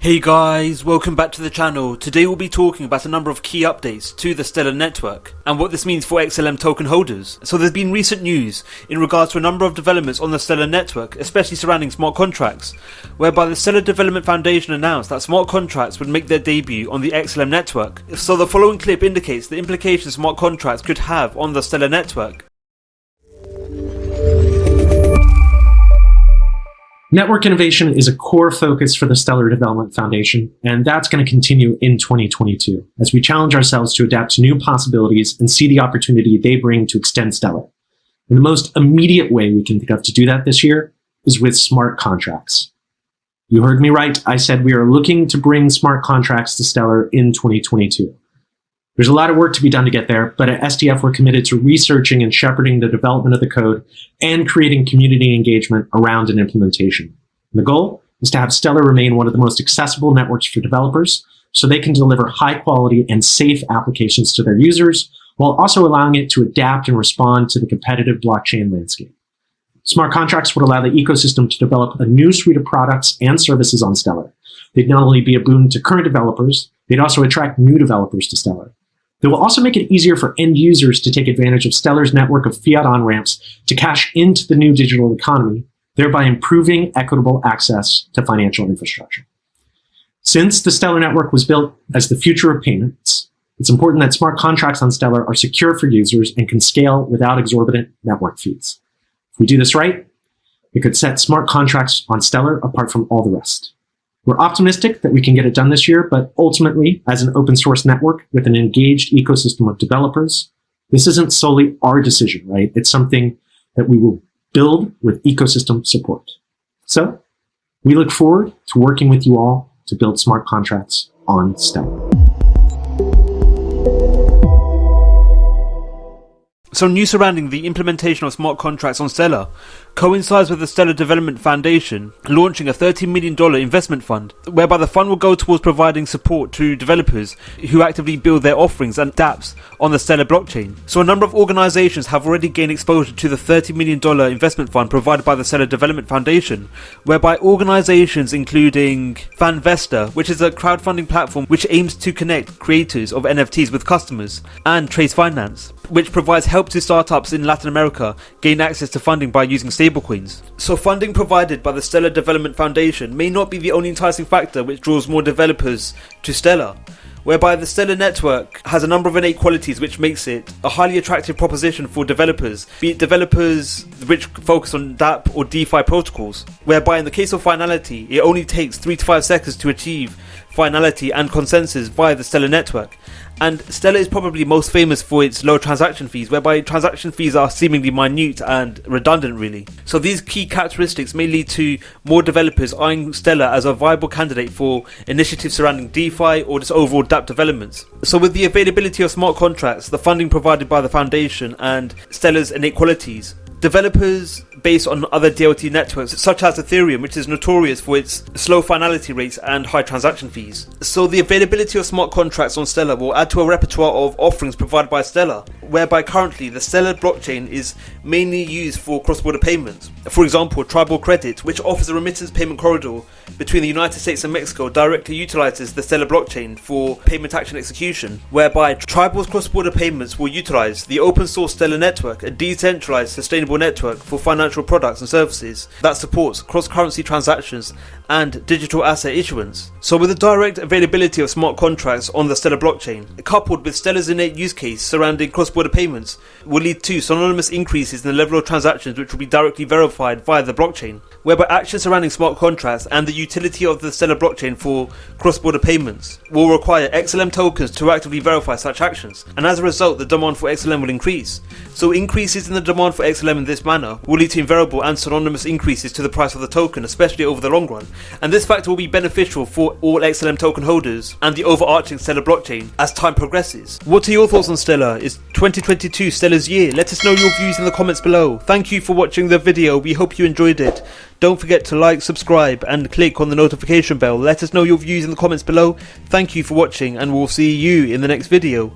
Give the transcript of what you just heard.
Hey guys, welcome back to the channel. Today we'll be talking about a number of key updates to the Stellar network and what this means for XLM token holders. So there's been recent news in regards to a number of developments on the Stellar network, especially surrounding smart contracts, whereby the Stellar Development Foundation announced that smart contracts would make their debut on the XLM network. So the following clip indicates the implications smart contracts could have on the Stellar network. Network innovation is a core focus for the Stellar Development Foundation, and that's going to continue in 2022 as we challenge ourselves to adapt to new possibilities and see the opportunity they bring to extend Stellar. And the most immediate way we can think of to do that this year is with smart contracts. You heard me right. I said we are looking to bring smart contracts to Stellar in 2022. There's a lot of work to be done to get there, but at SDF we're committed to researching and shepherding the development of the code and creating community engagement around an implementation. And the goal is to have Stellar remain one of the most accessible networks for developers so they can deliver high quality and safe applications to their users while also allowing it to adapt and respond to the competitive blockchain landscape. Smart contracts would allow the ecosystem to develop a new suite of products and services on Stellar. They'd not only be a boon to current developers, they'd also attract new developers to Stellar. They will also make it easier for end users to take advantage of Stellar's network of fiat on-ramps to cash into the new digital economy, thereby improving equitable access to financial infrastructure. Since the Stellar network was built as the future of payments, it's important that smart contracts on Stellar are secure for users and can scale without exorbitant network fees. If we do this right, it could set smart contracts on Stellar apart from all the rest. We're optimistic that we can get it done this year, but ultimately, as an open source network with an engaged ecosystem of developers, this isn't solely our decision, right? It's something that we will build with ecosystem support. So we look forward to working with you all to build smart contracts on Stellar. So news surrounding the implementation of smart contracts on Stellar coincides with the Stellar Development Foundation launching a $30 million investment fund, whereby the fund will go towards providing support to developers who actively build their offerings and dApps on the Stellar blockchain. So a number of organizations have already gained exposure to the $30 million investment fund provided by the Stellar Development Foundation, whereby organizations including Fanvesta, which is a crowdfunding platform which aims to connect creators of NFTs with customers, and Trace Finance, which provides help to startups in Latin America gain access to funding by using stablecoins. So funding provided by the Stellar Development Foundation may not be the only enticing factor which draws more developers to Stellar, whereby the Stellar network has a number of innate qualities which makes it a highly attractive proposition for developers, be it developers which focus on dApp or DeFi protocols, whereby in the case of finality, it only takes 3 to 5 seconds to achieve finality and consensus via the Stellar network. And Stellar is probably most famous for its low transaction fees, whereby transaction fees are seemingly minute and redundant really. So these key characteristics may lead to more developers eyeing Stellar as a viable candidate for initiatives surrounding DeFi or just overall dApp developments. So with the availability of smart contracts, the funding provided by the foundation, and Stellar's innate qualities, developers based on other DLT networks such as Ethereum, which is notorious for its slow finality rates and high transaction fees. So the availability of smart contracts on Stellar will add to a repertoire of offerings provided by Stellar, whereby currently the Stellar blockchain is mainly used for cross-border payments. For example, Tribal Credit, which offers a remittance payment corridor between the United States and Mexico, directly utilizes the Stellar blockchain for payment action execution, whereby Tribal's cross-border payments will utilize the open source Stellar network, a decentralized sustainable network for financial products and services that supports cross-currency transactions and digital asset issuance. So with the direct availability of smart contracts on the Stellar blockchain, coupled with Stellar's innate use case surrounding cross-border payments, will lead to synonymous increases in the level of transactions which will be directly verified via the blockchain, whereby actions surrounding smart contracts and the utility of the Stellar blockchain for cross-border payments will require XLM tokens to actively verify such actions, and as a result the demand for XLM will increase. So increases in the demand for XLM in this manner will lead to invariable and synonymous increases to the price of the token, especially over the long run, and this factor will be beneficial for all XLM token holders and the overarching Stellar blockchain as time progresses. What are your thoughts on Stellar? Is 2022 Stellar's year? Let us know your views in the comments below. Thank you for watching the video, we hope you enjoyed it. Don't forget to like, subscribe and click on the notification bell. Let us know your views in the comments below. Thank you for watching and we'll see you in the next video.